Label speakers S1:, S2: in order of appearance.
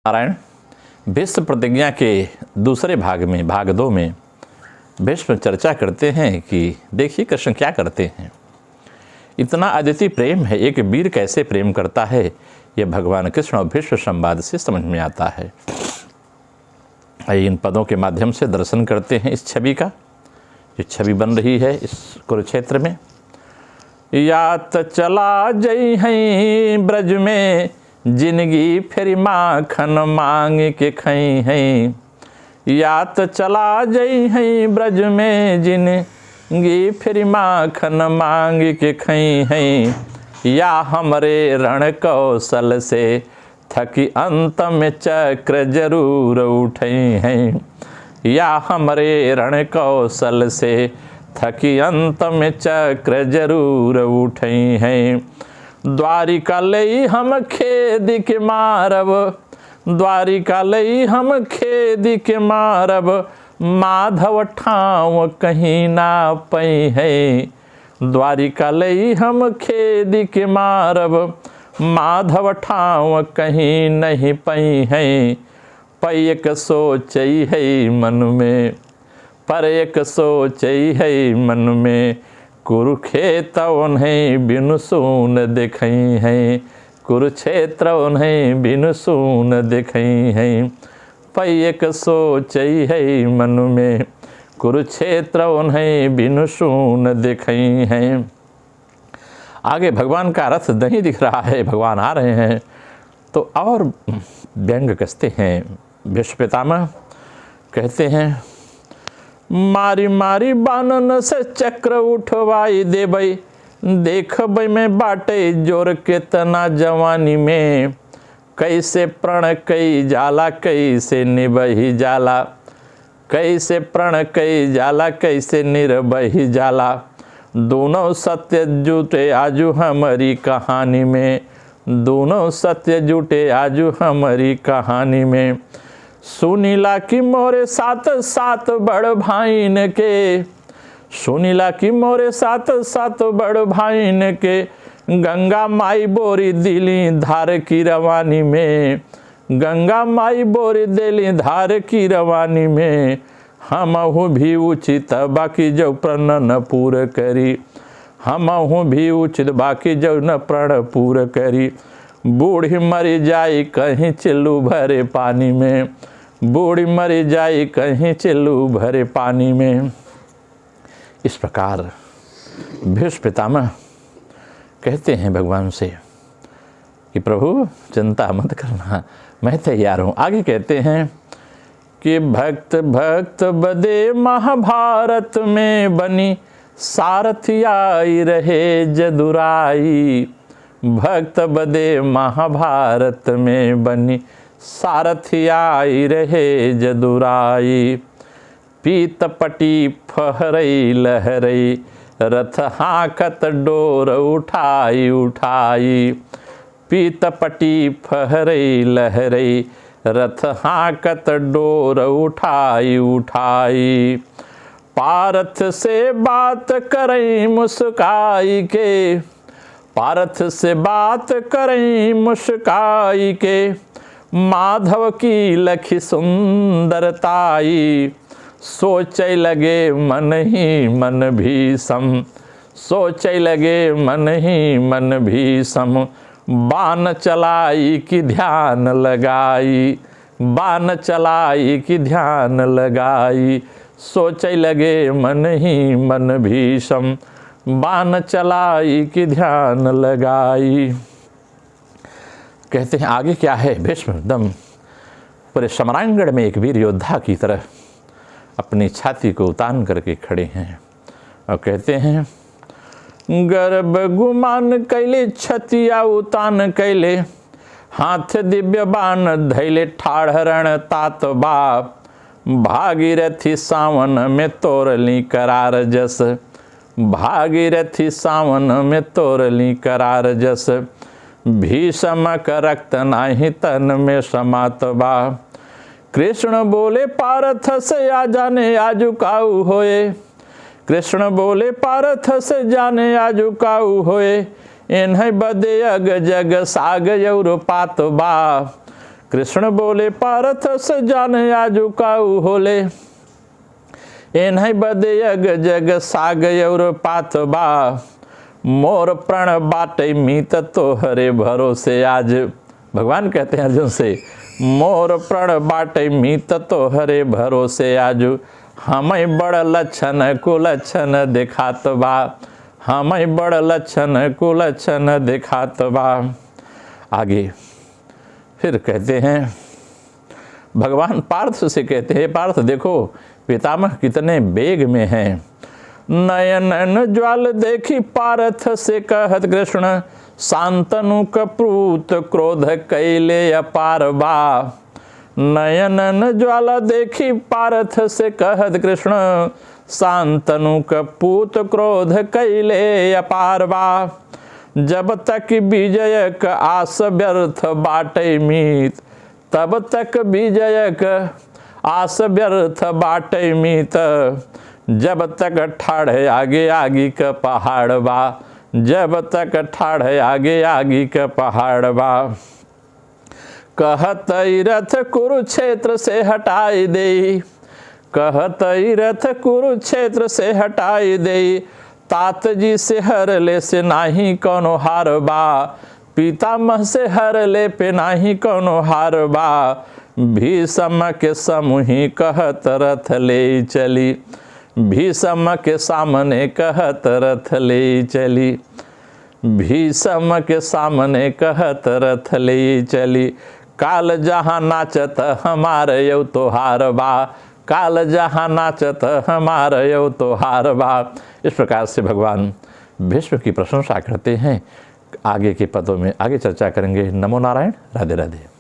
S1: नारायण भीष्म प्रतिज्ञा के दूसरे भाग में भाग 2 में भीष्म चर्चा करते हैं कि देखिए कृष्ण क्या करते हैं। इतना अद्वितीय प्रेम है, एक वीर कैसे प्रेम करता है, यह भगवान कृष्ण और भीष्म संवाद से समझ में आता है। इन पदों के माध्यम से दर्शन करते हैं इस छवि का, जो छवि बन रही है इस कुरुक्षेत्र में। यात चला जई हैं ब्रज में, जिंदगी फिर माखन मांग के खई हैं। यात चला जई हैं ब्रज में, जिंदगी फिर माखन मांग के खई हैं। या हमरे रण कौशल से थकी अंत में चक्र जरूर उठई हैं। या हमरे रण कौशल से थकी अंत में चक्र जरूर उठई हैं। द्वारिका लई हम खेद के मारब, द्वारिका लई हम खेद के मारब, माधव ठाव कहीं ना पई है। द्वारिका लई हम खेद के मारब, माधव ठाव कहीं नहीं पई है। पर एक सोचई है मन में, पर एक सोचई है मन में, कुरुक्षेत्र उन्हें बिनु सून दिखई हैं। कुरुक्षेत्र उन्हें बिनु सून दिखई हैं। पर एक सोचई है मन में, कुरुक्षेत्र उन्हें बिनु सून दिखई हैं। आगे भगवान का रथ नहीं दिख रहा है, भगवान आ रहे हैं तो और व्यंग कसते हैं। भीष्म पितामह कहते हैं, मारी मारी बानन से चक्र उठवाई देबई, देखबई में बाटे जोर के तना जवानी में। कैसे प्रण कई जाला कैसे निबही जाला, कैसे प्रण कई जाला कैसे निर्बही जाला। दोनों सत्य जुटे आजू हमारी कहानी में, दोनों सत्य जुटे आजू हमारी कहानी में। सुनीला की मोरे साथ साथ बड़ भाईन के, सुनीला की मोरे साथ साथ बड़ भाईन के। गंगा माई बोरी दिली धार की रवानी में, गंगा माई बोरी दिली धार की रवानी में। हमहु भी उचित बाकी जो प्रण न पूर करी, हमहु भी उचित बाकी जो न प्रण पूर करी। बूढ़ी मरी जाई कहीं चिल्लू भरे पानी में, बूढ़ी मरी जाई कहीं चिल्लू भरे पानी में। इस प्रकार भीष्म पितामह कहते हैं भगवान से कि प्रभु चिंता मत करना, मैं तैयार हूँ। आगे कहते हैं कि भक्त भक्त बदे महाभारत में बनी, सारथी आई रहे जदुराई। भक्त बदे महाभारत में बनी, सारथी आई रहे जदुराई। पीत पटी फहरई लहरई, रथ हाकत डोर उठाई उठाई। पीत पटी फहरई लहरई, रथ हाकत डोर उठाई उठाई। पारथ से बात करई मुस्काई के, पारथ से बात करई मुस्काई के। माधव की लखी सुंदरताई, सोचे लगे मन ही मन भीषम, सोचे लगे मन ही मन भीषम। बाण चलाई कि ध्यान लगाई, बाण चलाई कि ध्यान लगाई। सोचे लगे मन ही मन भीषम, बाण चलाई कि ध्यान लगाई। कहते हैं आगे क्या है। भीष्म एकदम पूरे समरांगण में एक वीर योद्धा की तरह अपनी छाती को उतान करके खड़े हैं और कहते हैं, गर्भ गुमान कैले छतिया उतान कैले, हाथ दिव्य बाण धैले ठाढ़रण तात बाप। भागीरथी सावन में तोरली करार जस, भागीरथी सावन में तोरली करार जस। भीषमक रक्त नाही तन में समात बा। कृष्ण बोले पारथ से आ जाने आजु काऊ होए, कृष्ण बोले पारथ से जाने आजु काऊ होए। इन्हें बदे अग जग साग यौर पात बा। कृष्ण बोले पार्थ से जान आजू काऊ होले, ए नहीं बदे अग जग साग और पाथ बा, मोर प्रण बाटे मीत तो हरे भरोसे आज। भगवान कहते हैं अर्जुन से, मोर प्रण बाटे मीत तो हरे भरोसे आजू, हमें बड़ लक्षण कुलक्षण दिखात बा, हमें बड़ लक्षण कुलक्षण दिखात बा। आगे फिर कहते हैं, भगवान पार्थ से कहते हैं, पार्थ देखो पितामह कितने वेग में हैं। नयन ज्वाल देखी पार्थ से कहत कृष्ण, शांतनु कपूत क्रोध कैले अपार बा। नयन ज्वाला देखी पार्थ से कहत कृष्ण, शांतनु कपूत क्रोध कैले अपार बा। जब तक विजयक आस व्यर्थ बाटे मीत, तब तक विजयक आस व्यर्थ बाटे मीत, जब तक ठाढ़ आगे आगी का पहाड़ बा, जब तक ठाढ़ आगे आगी का पहाड़ बा। कहत रथ कुरुक्षेत्र से हटाई दे, कहत रथ कुरुक्षेत्र से हटाई दे, तात जी से हर ले से नाही कोनो हार बा, पितामह से हर ले पे नाही कोनो हार बा। भीष्म के समूही कहत रथ ले चली, भीष्म के सामने कहत रथ ले चली, भीष्म के सामने कहत रथ ले चली। काल जहाँ नाचत हमार यौ तोहार बा, काल जहाँ नाचत हमार यौ तोहार बा। इस प्रकार से भगवान भीष्म की प्रशंसा करते हैं। आगे के पदों में आगे चर्चा करेंगे। नमो नारायण, राधे राधे।